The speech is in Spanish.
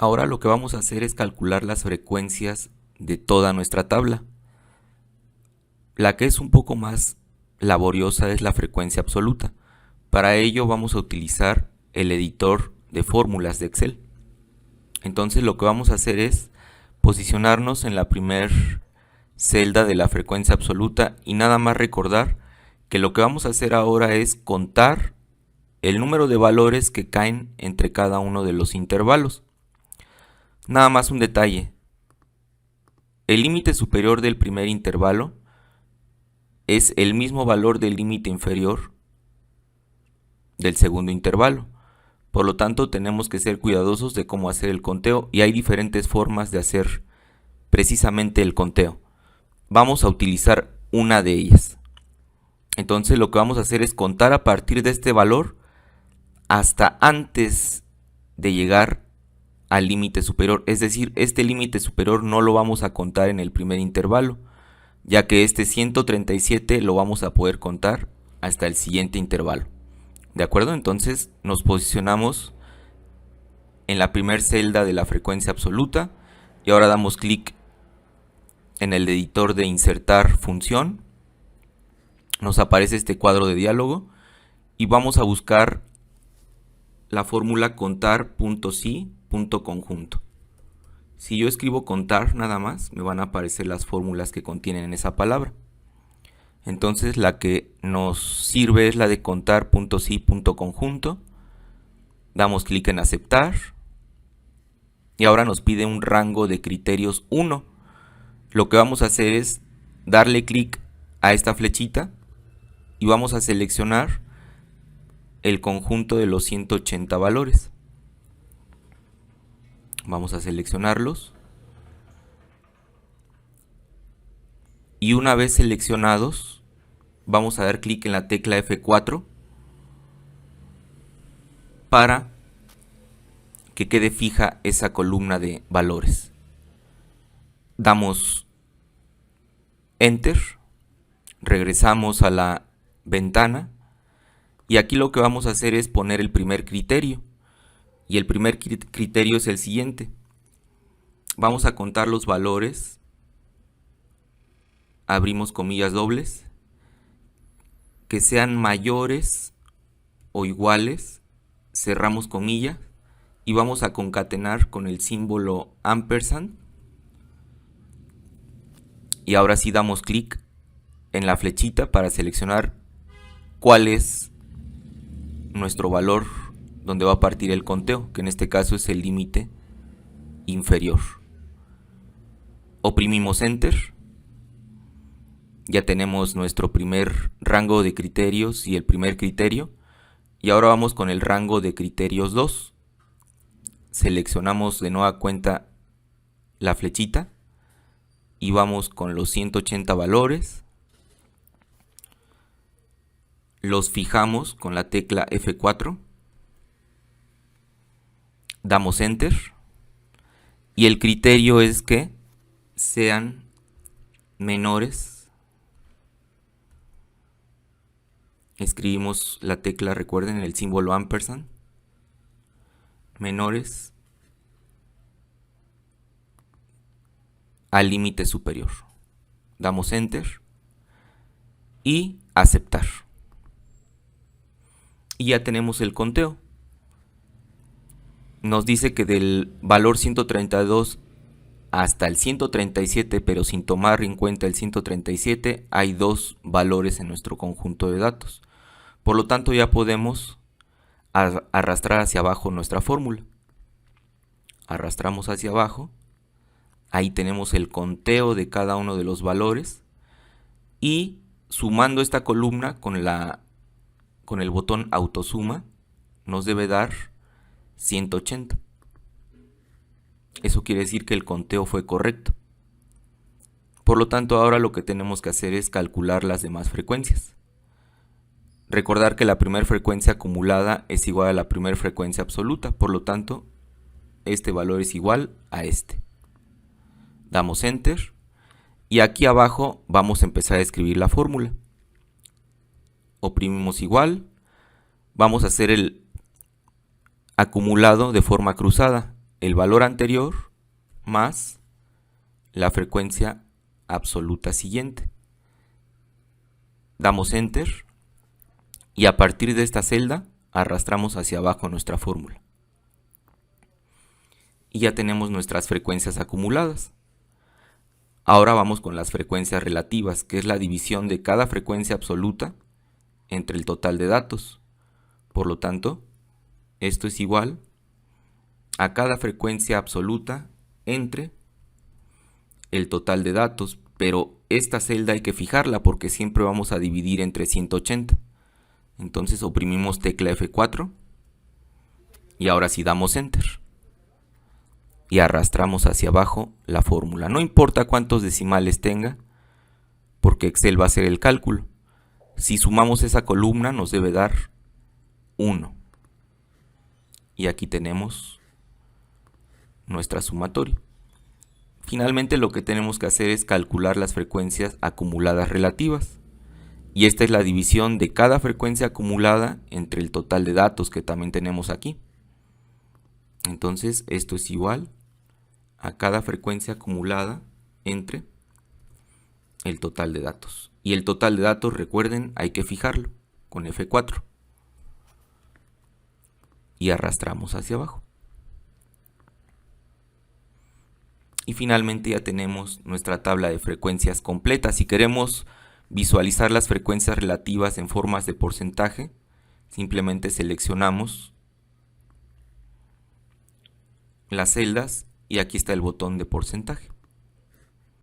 Ahora lo que vamos a hacer es calcular las frecuencias de toda nuestra tabla. La que es un poco más laboriosa es la frecuencia absoluta. Para ello vamos a utilizar el editor de fórmulas de Excel. Entonces lo que vamos a hacer es posicionarnos en la primer celda de la frecuencia absoluta y nada más recordar que lo que vamos a hacer ahora es contar el número de valores que caen entre cada uno de los intervalos. Nada más un detalle. El límite superior del primer intervalo es el mismo valor del límite inferior del segundo intervalo. Por lo tanto, tenemos que ser cuidadosos de cómo hacer el conteo y hay diferentes formas de hacer precisamente el conteo. Vamos a utilizar una de ellas. Entonces lo que vamos a hacer es contar a partir de este valor hasta antes de llegar al límite superior. Es decir, este límite superior no lo vamos a contar en el primer intervalo, ya que este 137 lo vamos a poder contar hasta el siguiente intervalo. ¿De acuerdo? Entonces nos posicionamos en la primera celda de la frecuencia absoluta y ahora damos clic en el editor de insertar función. Nos aparece este cuadro de diálogo y vamos a buscar la fórmula contar.si.conjunto. Si yo escribo contar nada más, me van a aparecer las fórmulas que contienen esa palabra. Entonces la que nos sirve es la de contar.si.conjunto. Damos clic en aceptar y ahora nos pide un rango de criterios 1. Lo que vamos a hacer es darle clic a esta flechita y vamos a seleccionar el conjunto de los 180 valores. Vamos a seleccionarlos y una vez seleccionados vamos a dar clic en la tecla F4 para que quede fija esa columna de valores. Damos Enter, regresamos a la ventana y aquí lo que vamos a hacer es poner el primer criterio. Y el primer criterio es el siguiente. Vamos a contar los valores, abrimos comillas dobles, que sean mayores o iguales, cerramos comillas, y vamos a concatenar con el símbolo ampersand. Y ahora sí damos clic en la flechita para seleccionar cuál es nuestro valor donde va a partir el conteo, que en este caso es el límite inferior. Oprimimos Enter. Ya tenemos nuestro primer rango de criterios y el primer criterio. Y ahora vamos con el rango de criterios 2. Seleccionamos de nueva cuenta la flechita y vamos con los 180 valores. Los fijamos con la tecla F4. Damos Enter y el criterio es que sean menores. Escribimos la tecla, recuerden, el símbolo ampersand, menores al límite superior. Damos Enter y aceptar. Y ya tenemos el conteo. Nos dice que del valor 132 hasta el 137, pero sin tomar en cuenta el 137, hay dos valores en nuestro conjunto de datos. Por lo tanto, ya podemos arrastrar hacia abajo nuestra fórmula. Arrastramos hacia abajo. Ahí tenemos el conteo de cada uno de los valores. Y sumando esta columna con el botón autosuma, nos debe dar 180. Eso quiere decir que el conteo fue correcto. Por lo tanto, ahora lo que tenemos que hacer es calcular las demás frecuencias. Recordar que la primera frecuencia acumulada es igual a la primera frecuencia absoluta, por lo tanto, este valor es igual a este. Damos Enter y aquí abajo vamos a empezar a escribir la fórmula. Oprimimos igual, vamos a hacer el acumulado de forma cruzada. el valor anterior más la frecuencia absoluta siguiente. Damos Enter y a partir de esta celda arrastramos hacia abajo nuestra fórmula. Y ya tenemos nuestras frecuencias acumuladas. Ahora vamos con las frecuencias relativas, que es la división de cada frecuencia absoluta entre el total de datos. Por lo tanto, esto es igual a cada frecuencia absoluta entre el total de datos, pero esta celda hay que fijarla porque siempre vamos a dividir entre 180. Entonces oprimimos tecla F4 y ahora sí damos Enter. Y arrastramos hacia abajo la fórmula. No importa cuántos decimales tenga, porque Excel va a hacer el cálculo. Si sumamos esa columna nos debe dar 1. Y aquí tenemos nuestra sumatoria. Finalmente lo que tenemos que hacer es calcular las frecuencias acumuladas relativas. Y esta es la división de cada frecuencia acumulada entre el total de datos que también tenemos aquí. Entonces esto es igual a cada frecuencia acumulada entre el total de datos. Y el total de datos, recuerden, hay que fijarlo con F4. Y arrastramos hacia abajo. Y finalmente ya tenemos nuestra tabla de frecuencias completa. Si queremos visualizar las frecuencias relativas en formas de porcentaje, simplemente seleccionamos las celdas y aquí está el botón de porcentaje.